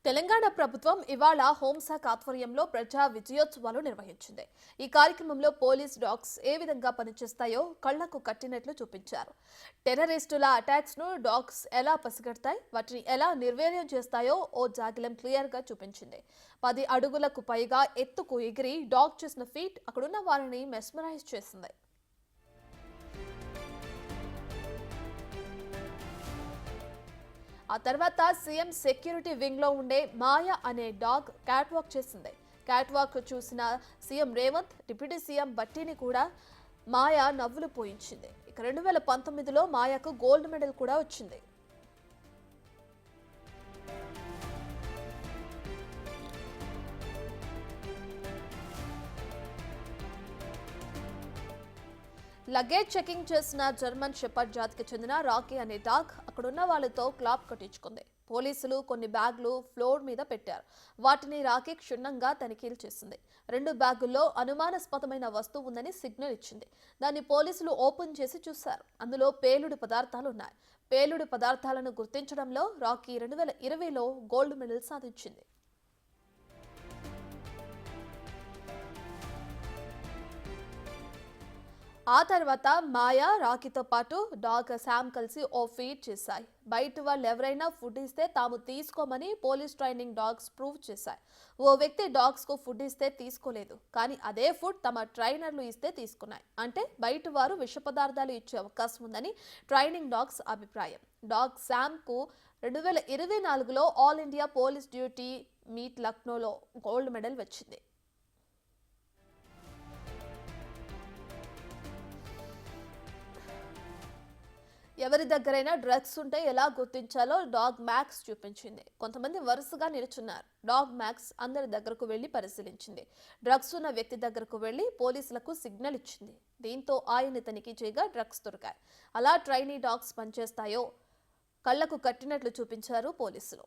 తెలంగాణ ప్రభుత్వం ఇవాళ హోంశాఖ ఆధ్వర్యంలో ప్రజా విజయోత్సవాలు నిర్వహించింది. ఈ కార్యక్రమంలో పోలీస్ డాగ్స్ ఏ విధంగా పనిచేస్తాయో కళ్లకు కట్టినట్లు చూపించారు. టెర్రరిస్టుల అటాక్స్ ను డాగ్స్ ఎలా పసిగడతాయి, వాటిని ఎలా నిర్వీర్యం చేస్తాయో ఓ జాగిలం క్లియర్ గా చూపించింది. 10 అడుగులకు పైగా ఎత్తుకు ఎగిరి డాగ్ చేసిన ఫీట్ అక్కడున్న వారిని మెస్మరైజ్ చేసింది. ఆ తర్వాత సీఎం సెక్యూరిటీ వింగ్ లో ఉండే మాయా అనే డాగ్ క్యాట్ వాక్ చేసింది. క్యాట్ వాక్ చూసిన సీఎం రేవంత్, డిప్యూటీ సీఎం బట్టిని కూడా మాయా నవ్వులు పోయించింది. ఇక 2019లో మాయాకు గోల్డ్ మెడల్ కూడా వచ్చింది. లగేజ్ చెకింగ్ చేసిన జర్మన్ షెపర్డ్ జాతికి చెందిన రాకీ అనే డాగ్ అక్కడున్న వాళ్లతో క్లాప్ కట్టించుకుంది. పోలీసులు కొన్ని బ్యాగులు ఫ్లోర్ మీద పెట్టారు. వాటిని రాకీ క్షుణ్ణంగా తనిఖీలు చేసింది. 2 బ్యాగుల్లో అనుమానాస్పదమైన వస్తువు ఉందని సిగ్నల్ ఇచ్చింది. దాన్ని పోలీసులు ఓపెన్ చేసి చూశారు. అందులో పేలుడు పదార్థాలు ఉన్నాయి. పేలుడు పదార్థాలను గుర్తించడంలో రాకీ 2020లో గోల్డ్ మెడల్ సాధించింది. ఆ తర్వాత మాయా, రాకీతో పాటు డాగ్ శామ్ కలిసి ఓ ఫీట్ చేశాయి. బయట వాళ్ళు ఎవరైనా ఫుడ్ ఇస్తే తాము తీసుకోమని పోలీస్ ట్రైనింగ్ డాగ్స్ ప్రూవ్ చేశాయి. ఓ వ్యక్తి డాగ్స్ కు ఫుడ్ ఇస్తే తీసుకోలేదు, కానీ అదే ఫుడ్ తమ ట్రైనర్లు ఇస్తే తీసుకున్నాయి. అంటే బయట వారు విష పదార్థాలు ఇచ్చే అవకాశం ఉందని ట్రైనింగ్ డాగ్స్ అభిప్రాయం. డాగ్ శామ్ కు 2024లో all India police duty meet లక్నోలో గోల్డ్ మెడల్ వచ్చింది. ఎవరి దగ్గరైనా డ్రగ్స్ ఉంటే ఎలా గుర్తించాలో డాగ్ మ్యాక్స్ చూపించింది. కొంతమంది వరుసగా నిలుచున్నారు. డాగ్ మ్యాక్స్ అందరి దగ్గరకు వెళ్లి పరిశీలించింది. డ్రగ్స్ ఉన్న వ్యక్తి దగ్గరకు వెళ్లి పోలీసులకు సిగ్నల్ ఇచ్చింది. దీంతో ఆయన్ని తనిఖీ చేయగా డ్రగ్స్ దొరికాయి. అలా ట్రైనీ డాగ్స్ పనిచేస్తాయో కళ్లకు కట్టినట్లు చూపించారు పోలీసులు.